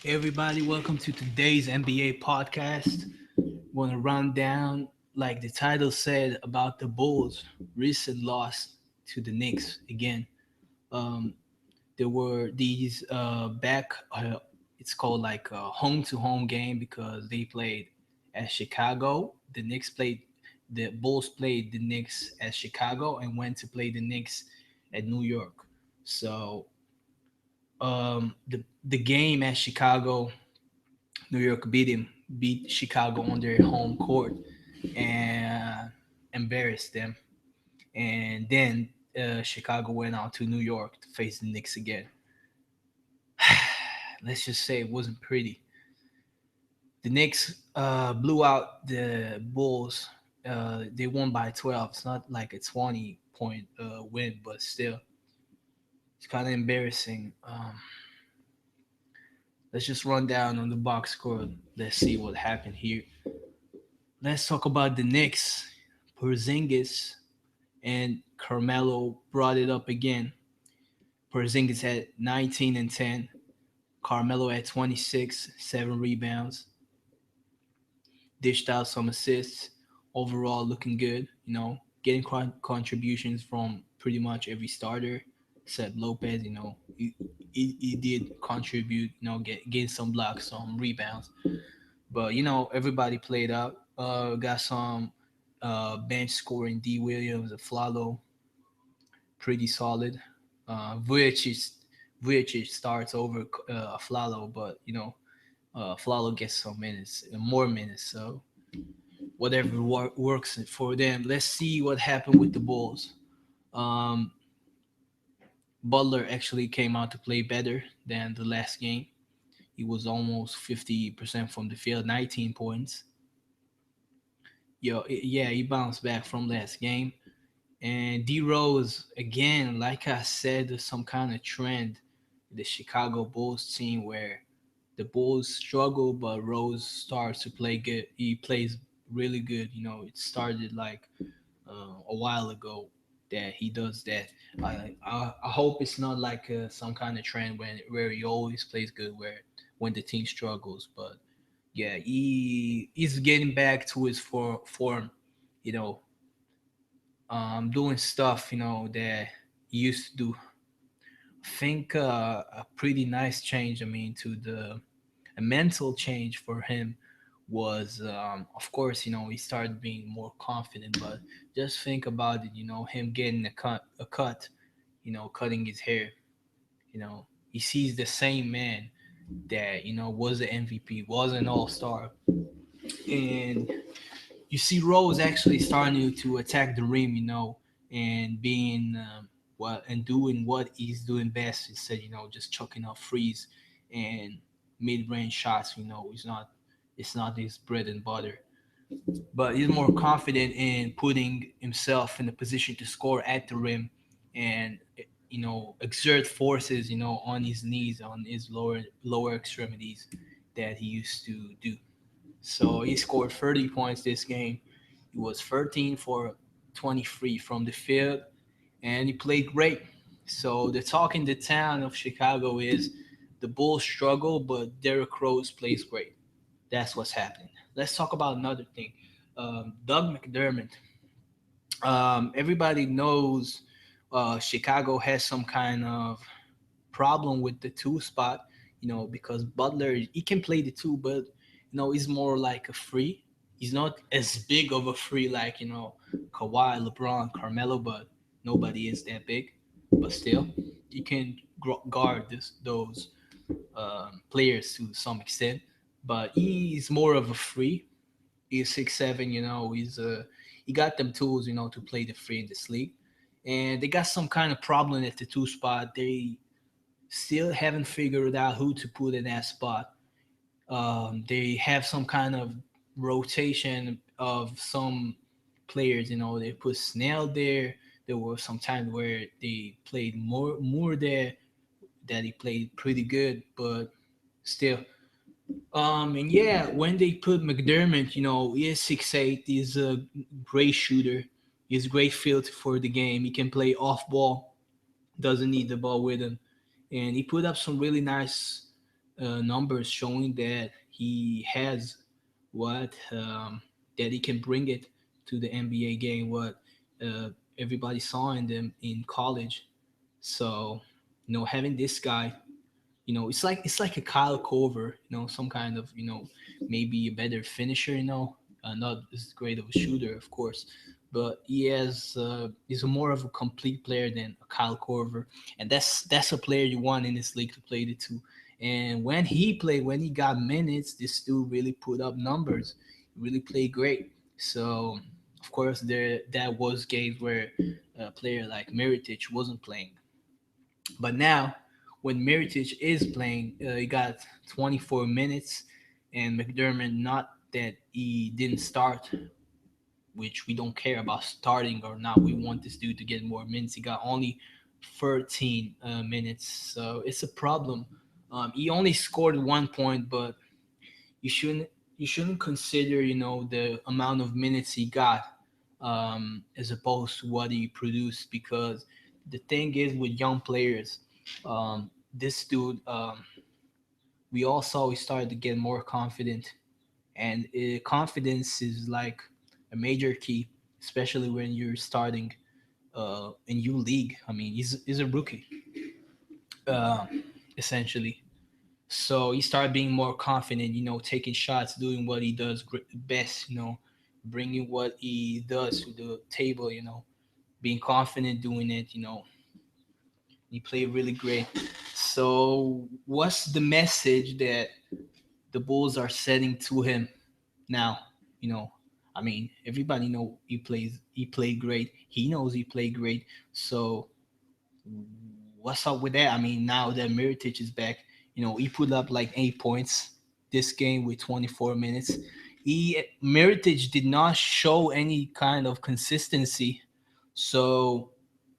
Hey everybody, welcome to today's NBA podcast. Want to run down, like the title said, about the Bulls' recent loss to the Knicks again. Um, there were these back. It's called like a home-to-home game because they played at Chicago. The Bulls played the Knicks at Chicago and went to play the Knicks at New York. So the game at Chicago, New York beat Chicago on their home court and embarrassed them. And then Chicago went out to New York to face the Knicks again. Let's just say it wasn't pretty. The Knicks blew out the Bulls. They won by 12. It's not like a 20-point win, but still, it's kind of embarrassing. Let's just run down on the box score. Let's see what happened here. Let's talk about the Knicks. Porzingis and Carmelo brought it up again. Porzingis had 19 and 10. Carmelo had 26, 7 rebounds. Dished out some assists. Overall, looking good. Getting contributions from pretty much every starter except Lopez. He did contribute. Get some blocks, some rebounds. But everybody played out. Got some bench scoring. D Williams, Flalo, pretty solid. Vujicic, Vujicic starts over Flalo, but Flalo gets some minutes, more minutes. So whatever works for them. Let's see what happened with the Bulls. Um, Butler actually came out to play better than the last game. He was almost 50% from the field, 19 points. Yeah, he bounced back from last game. And D Rose, again, like I said, there's some kind of trend with the Chicago Bulls team where the Bulls struggle, but Rose starts to play good. He plays really good. It started like a while ago that he does that. I hope it's not like some kind of trend where he always plays good, where when the team struggles. But yeah, he's getting back to his form. You know, doing stuff that he used to do. I think a pretty nice change. I mean, to the a mental change for him was, of course, he started being more confident. But just think about it. Him getting a cut. Cutting his hair. He sees the same man that was the MVP, was an All Star, and you see Rose actually starting to attack the rim, and being what and doing what he's doing best instead, just chucking up frees and mid-range shots. It's not his bread and butter, but he's more confident in putting himself in a position to score at the rim and exert forces, on his knees, on his lower extremities that he used to do. So he scored 30 points this game. He was 13 for 23 from the field, and he played great. So the talk in the town of Chicago is the Bulls struggle, but Derrick Rose plays great. That's what's happening. Let's talk about another thing. Doug McDermott. Everybody knows Chicago has some kind of problem with the two spot, because Butler, he can play the two, but he's more like a free. He's not as big of a free like Kawhi, LeBron, Carmelo, but nobody is that big. But still, you can guard those players to some extent. But he's more of a free. He's 6'7". He got them tools, to play the free in this league, and they got some kind of problem at the two spot. They still haven't figured out who to put in that spot. They have some kind of rotation of some players. They put Snell there. There were some times where they played more there that he played pretty good, but still. And yeah, when they put McDermott, he is 6'8". He's a great shooter. He's a great field for the game. He can play off ball. Doesn't need the ball with him, and he put up some really nice numbers showing that he has what that he can bring it to the NBA game. What everybody saw in them in college. So, having this guy, it's like a Kyle Korver, some kind of, maybe a better finisher, not as great of a shooter, of course, but he's a more of a complete player than a Kyle Korver, and that's a player you want in this league to play the two. And when he got minutes, this dude really put up numbers, really played great. So, of course, that was games where a player like Miritich wasn't playing. But now, when Miritich is playing, he got 24 minutes, and McDermott, not that he didn't start, which we don't care about starting or not. We want this dude to get more minutes. He got only 13 minutes, so it's a problem. He only scored 1 point, but you shouldn't you shouldn't consider the amount of minutes he got as opposed to what he produced, because the thing is with young players, this dude, we all saw he started to get more confident, and confidence is like a major key, especially when you're starting a new league. I mean, he's a rookie, uh, essentially. So he started being more confident, taking shots, doing what he does best, bringing what he does to the table, being confident doing it, he played really great. So what's the message that the Bulls are setting to him now? You know, I mean, everybody know he played great. He knows he played great. So what's up with that? I mean, now that Miritich is back, he put up like 8 points this game with 24 minutes. Miritich did not show any kind of consistency. So,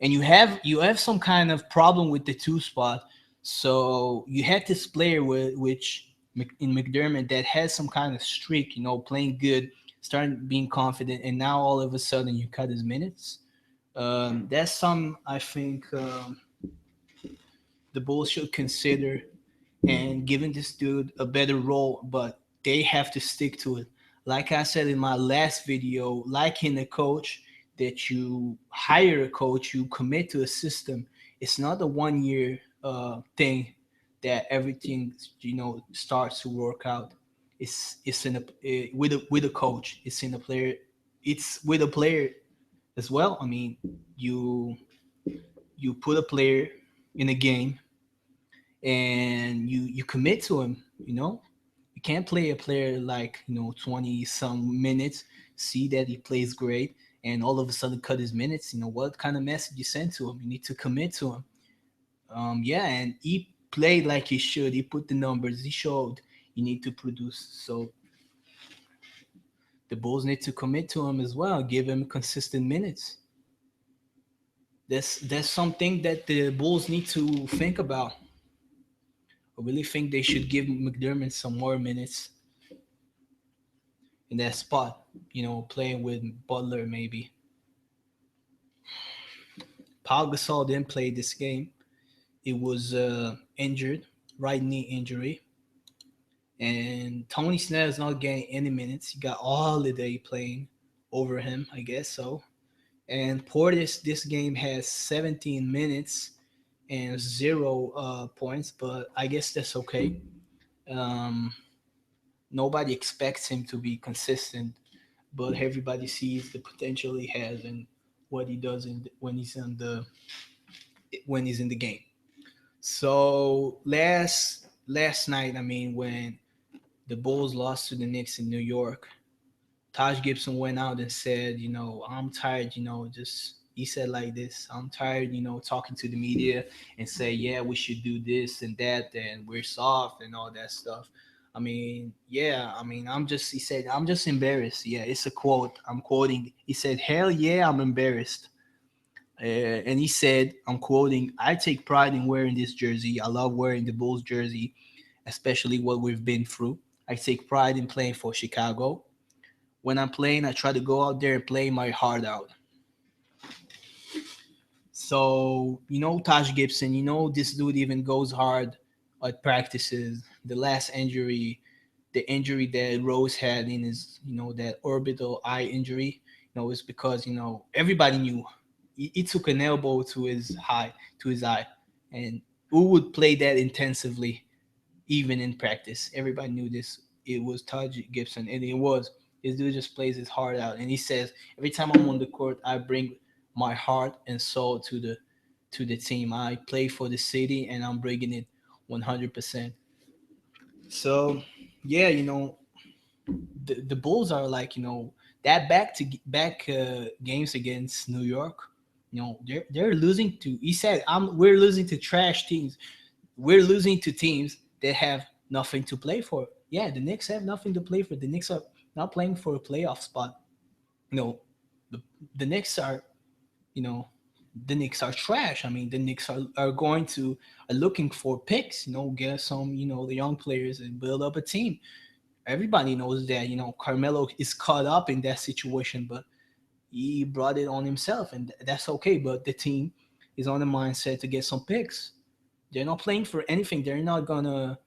and you have some kind of problem with the two spot. So you had this player which in McDermott that has some kind of streak, playing good, starting being confident, and now all of a sudden you cut his minutes. That's some I think the Bulls should consider and giving this dude a better role, but they have to stick to it. Like I said in my last video, like in a coach, that you hire a coach, you commit to a system. It's not a 1 year thing that everything starts to work out. It's in with a coach. It's in a player. It's with a player as well. I mean, you you put a player in a game and you commit to him. You can't play a player like 20 some minutes, see that he plays great, and all of a sudden cut his minutes. What kind of message you send to him? You need to commit to him. Yeah, and he played like he should. He put the numbers, he showed you need to produce. So the Bulls need to commit to him as well, give him consistent minutes. That's something that the Bulls need to think about. I really think they should give McDermott some more minutes in that spot. Playing with Butler maybe. Paul Gasol didn't play this game. It was injured, right knee injury, and Tony Snell's not getting any minutes. You got Holiday playing over him, I guess so. And Portis this game has 17 minutes and 0 points, but I guess that's okay. Um, Nobody expects him to be consistent, but everybody sees the potential he has and what he does when he's in the game. So last night, I mean, when the Bulls lost to the Knicks in New York, Taj Gibson went out and said, I'm tired, just he said like this, I'm tired, talking to the media and say, yeah, we should do this and that, and we're soft and all that stuff. I mean, yeah, I mean, he said, I'm just embarrassed. Yeah, it's a quote. I'm quoting. He said, hell yeah, I'm embarrassed. And he said, I'm quoting, I take pride in wearing this jersey. I love wearing the Bulls jersey, especially what we've been through. I take pride in playing for Chicago. When I'm playing, I try to go out there and play my heart out. So, Taj Gibson, this dude even goes hard at practices. The last injury, the injury that Rose had in his, that orbital eye injury, it's because everybody knew he took an elbow to his eye, and who would play that intensively even in practice. Everybody knew this. It was Taj Gibson, and it was. This dude just plays his heart out, and he says every time I'm on the court, I bring my heart and soul to the team. I play for the city, and I'm bringing it 100%. So, yeah, the Bulls are like that back games against New York. They're losing to. He said, We're losing to trash teams. We're losing to teams that have nothing to play for. Yeah, the Knicks have nothing to play for. The Knicks are not playing for a playoff spot. You know, the, the Knicks are, you know, the Knicks are trash. I mean, the Knicks are going to are looking for picks. Get some, the young players and build up a team. Everybody knows that. Carmelo is caught up in that situation, but he brought it on himself, and that's okay. But the team is on the mindset to get some picks. They're not playing for anything. They're not gonna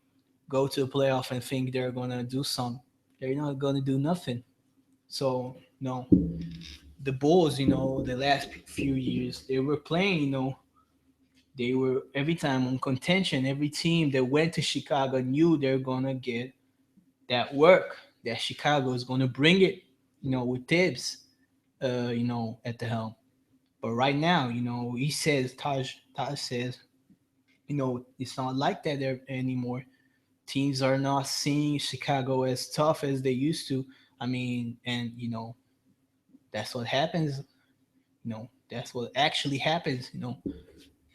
go to a playoff and think they're gonna do some. They're not gonna do nothing. So no, the Bulls, the last few years they were playing. They were every time on contention. Every team that went to Chicago knew they're gonna get that work. That Chicago is gonna bring it. With Tibbs, at the helm. But right now, he says Taj says, it's not like that there anymore. Teams are not seeing Chicago as tough as they used to. I mean, and that's what happens. That's what actually happens.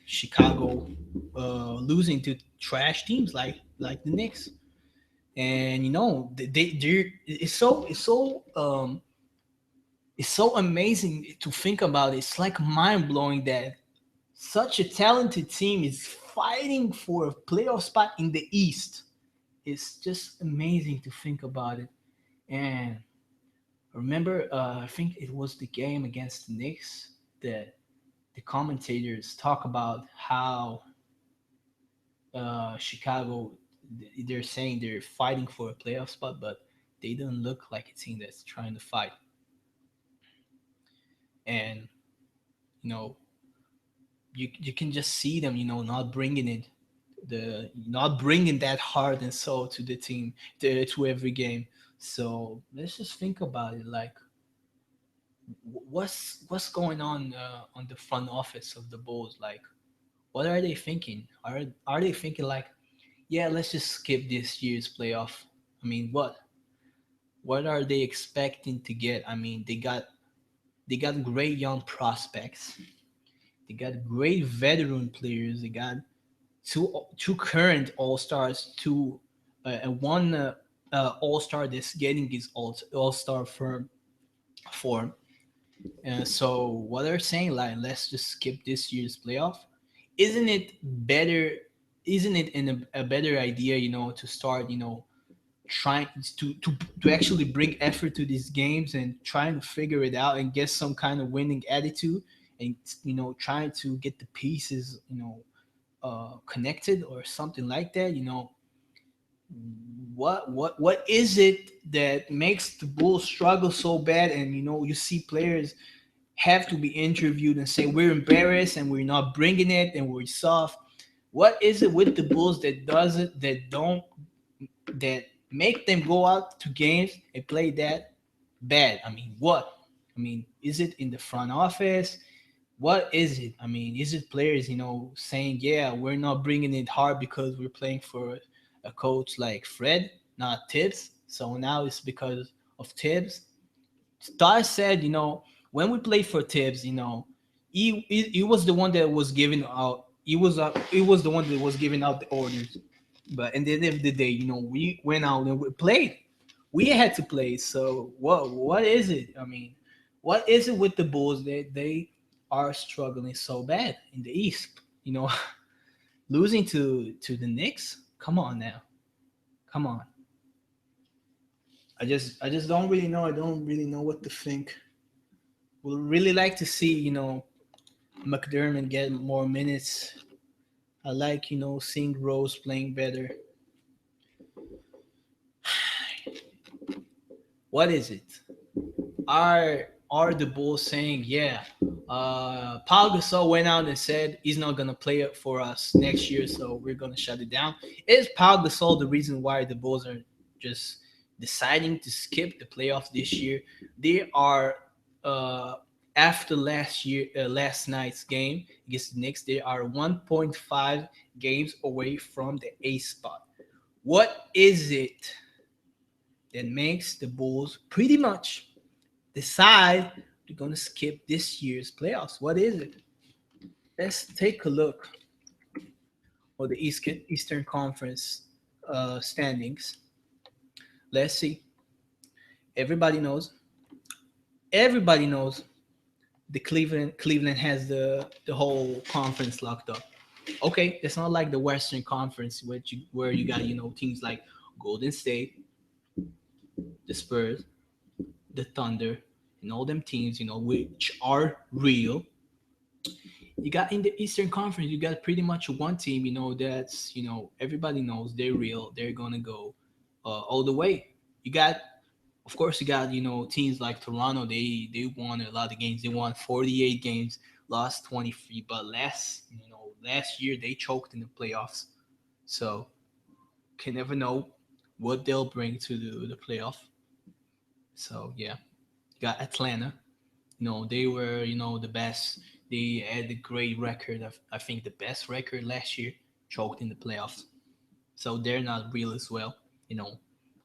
Chicago losing to trash teams like the Knicks, and they it's so amazing to think about. It's like mind blowing that such a talented team is fighting for a playoff spot in the East. It's just amazing to think about it. And remember, I think it was the game against the Knicks that the commentators talk about how Chicago, they're saying they're fighting for a playoff spot, but they don't look like a team that's trying to fight. And, you know, you can just see them, not bringing it, the not bringing that heart and soul to the team, to every game. So let's just think about it. Like, what's going on the front office of the Bulls? Like, what are they thinking? Are they thinking like, yeah, let's just skip this year's playoff? I mean, what are they expecting to get? I mean, they got great young prospects. They got great veteran players. They got two current All Stars, two and one All Star that's getting his All Star form. And so what they're saying, like, let's just skip this year's playoff. Isn't it better? Isn't it a better idea, to start, trying to actually bring effort to these games and trying to figure it out and get some kind of winning attitude, and trying to get the pieces, connected or something like that. What is it that makes the Bulls struggle so bad? And you see players have to be interviewed and say we're embarrassed and we're not bringing it and we're soft. What is it with the Bulls that does it, that make them go out to games and play that bad? I mean, what? I mean, is it in the front office? What is it? I mean, is it players, saying, yeah, we're not bringing it hard because we're playing for a coach like Fred, not Tibbs. So now it's because of Tibbs. Star said, when we played for Tibbs, he was the one that was giving out. He was the one that was giving out the orders. But at the end of the day, we went out and we played. We had to play. So what is it? I mean, what is it with the Bulls that they are struggling so bad in the East? Losing to the Knicks. Come on now, come on. I just don't really know. I don't really know what to think. Would really like to see McDermott get more minutes. I like, seeing Rose playing better. What is it? Are the Bulls saying, yeah, Paul Gasol went out and said he's not gonna play it for us next year, so we're gonna shut it down? Is Paul Gasol the reason why the Bulls are just deciding to skip the playoffs this year? They are uh, after last night's game against the Knicks. They are 1.5 games away from the A spot. What is it that makes the Bulls pretty much decide they're going to skip this year's playoffs? What is it? Let's take a look at the Eastern Conference standings. Let's see. Everybody knows. Everybody knows the Cleveland has the whole conference locked up. Okay, it's not like the Western Conference where you got teams like Golden State, the Spurs, the Thunder, and all them teams which are real. You got in the Eastern Conference, you got pretty much one team, that's everybody knows they're real. They're gonna go all the way. You got, of course, you got teams like Toronto. They won a lot of games. They won 48 games, lost 23. But last year they choked in the playoffs. So can never know what they'll bring to the playoff. So yeah, you got Atlanta. They were, the best. They had a great record. I think the best record last year, choked in the playoffs. So they're not real as well, you know,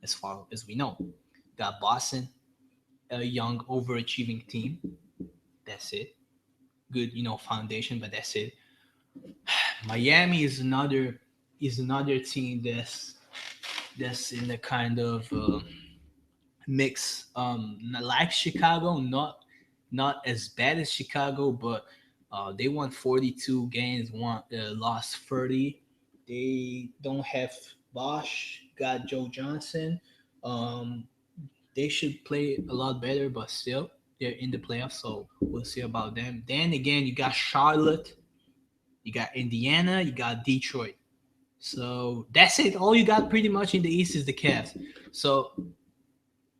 as far as we know. Got Boston, a young, overachieving team. That's it. Good, foundation, but that's it. Miami is another team that's in a kind of mix. Like Chicago, not as bad as Chicago, but they won 42 games, lost 30. They don't have Bosch, got Joe Johnson. Um, they should play a lot better, but still, they're in the playoffs, so we'll see about them. Then again, you got Charlotte, you got Indiana, you got Detroit. So that's it. All you got pretty much in the East is the Cavs. So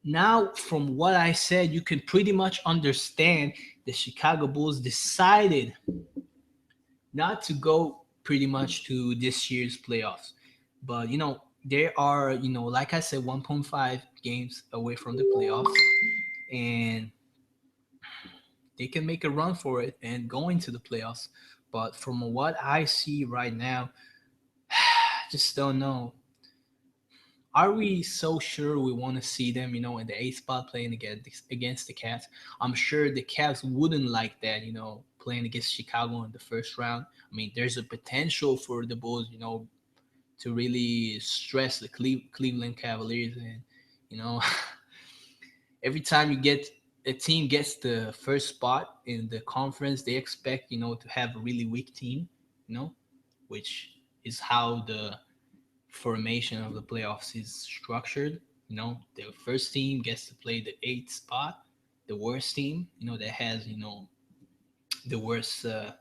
now, from what I said, you can pretty much understand the Chicago Bulls decided not to go pretty much to this year's playoffs. But they are, like I said, 1.5 games away from the playoffs, and they can make a run for it and go into the playoffs. But from what I see right now, I just don't know. Are we so sure we want to see them, in the eighth spot playing against the Cavs? I'm sure the Cavs wouldn't like that, playing against Chicago in the first round. I mean, there's a potential for the Bulls, to really stress the Cleveland Cavaliers, and you know, every time a team gets the first spot in the conference, they expect to have a really weak team, you know, which is how the formation of the playoffs is structured. The first team gets to play the eighth spot. The worst team, that has the worst, that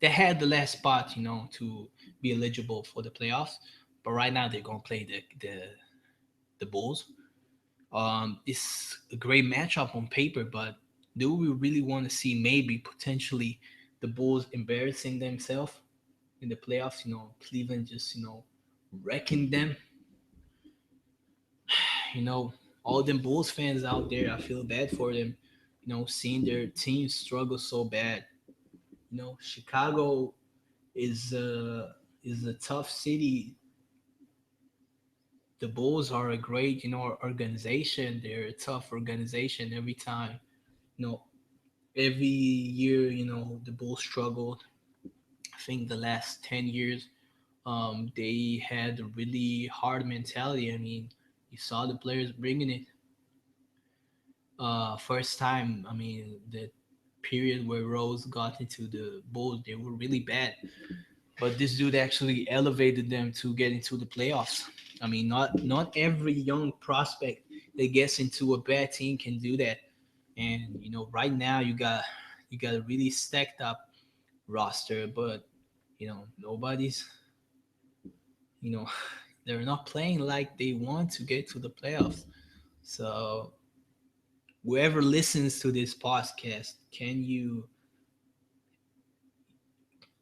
had the last spot, to be eligible for the playoffs. But right now they're gonna play the Bulls. It's a great matchup on paper, but do we really want to see maybe potentially the Bulls embarrassing themselves in the playoffs? Cleveland just wrecking them. you know, all them Bulls fans out there, I feel bad for them. Seeing their team struggle so bad. Chicago is a tough city. The Bulls are a great, organization. They're a tough organization every time. You know, every year, the Bulls struggled. I think the last 10 years, they had a really hard mentality. I mean, you saw the players bringing it. First time, I mean, the period where Rose got into the Bulls, they were really bad. But this dude actually elevated them to get into the playoffs. I mean, not every young prospect that gets into a bad team can do that. And right now you got a really stacked up roster, but nobody's. you know, they're not playing like they want to get to the playoffs. So whoever listens to this podcast, can you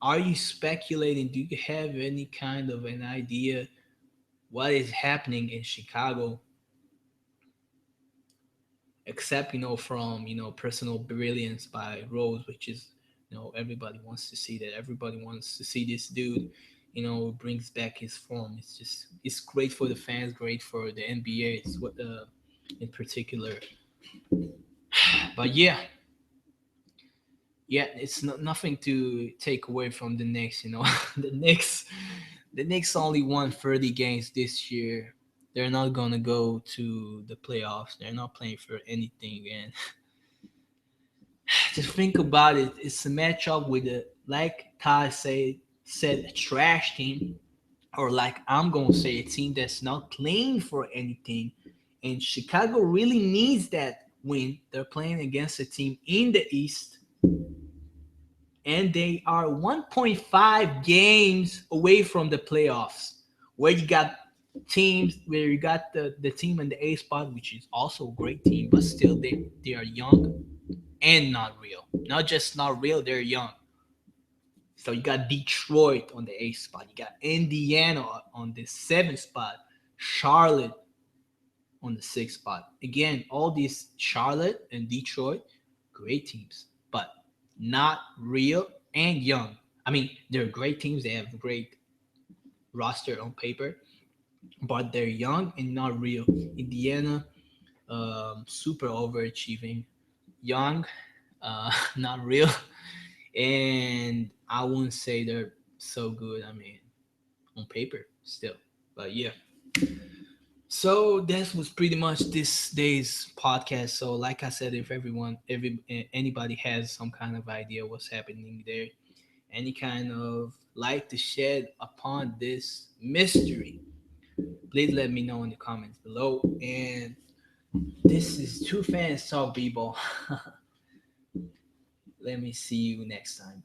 are you speculating? Do you have any kind of an idea what is happening in Chicago, except from personal brilliance by Rose, which is everybody wants to see that. Everybody wants to see this dude, brings back his form. It's great for the fans, great for the NBA. It's what in particular. But yeah, yeah, it's nothing to take away from the Knicks. the Knicks, the Knicks only won 30 games this year. They're not gonna go to the playoffs. They're not playing for anything, and just think about it. It's a matchup with like Ty said, a trash team, or like I'm gonna say, a team that's not playing for anything. And Chicago really needs that win. They're playing against a team in the East, and they are 1.5 games away from the playoffs, where you got the team in the A spot, which is also a great team, but still they are young and not real. Not just not real, they're young. So you got Detroit on the 8th spot. You got Indiana on the 7th spot. Charlotte on the 6th spot. Again, all these Charlotte and Detroit, great teams, but not real and young. I mean, they're great teams. They have a great roster on paper, but they're young and not real. Indiana, super overachieving. Young, not real. And I wouldn't say they're so good. I mean, on paper still, but yeah. So that was pretty much this day's podcast. So, like I said, if anybody has some kind of idea what's happening there, any kind of light to shed upon this mystery, please let me know in the comments below. And this is 2FansTalkBBall. Let me see you next time.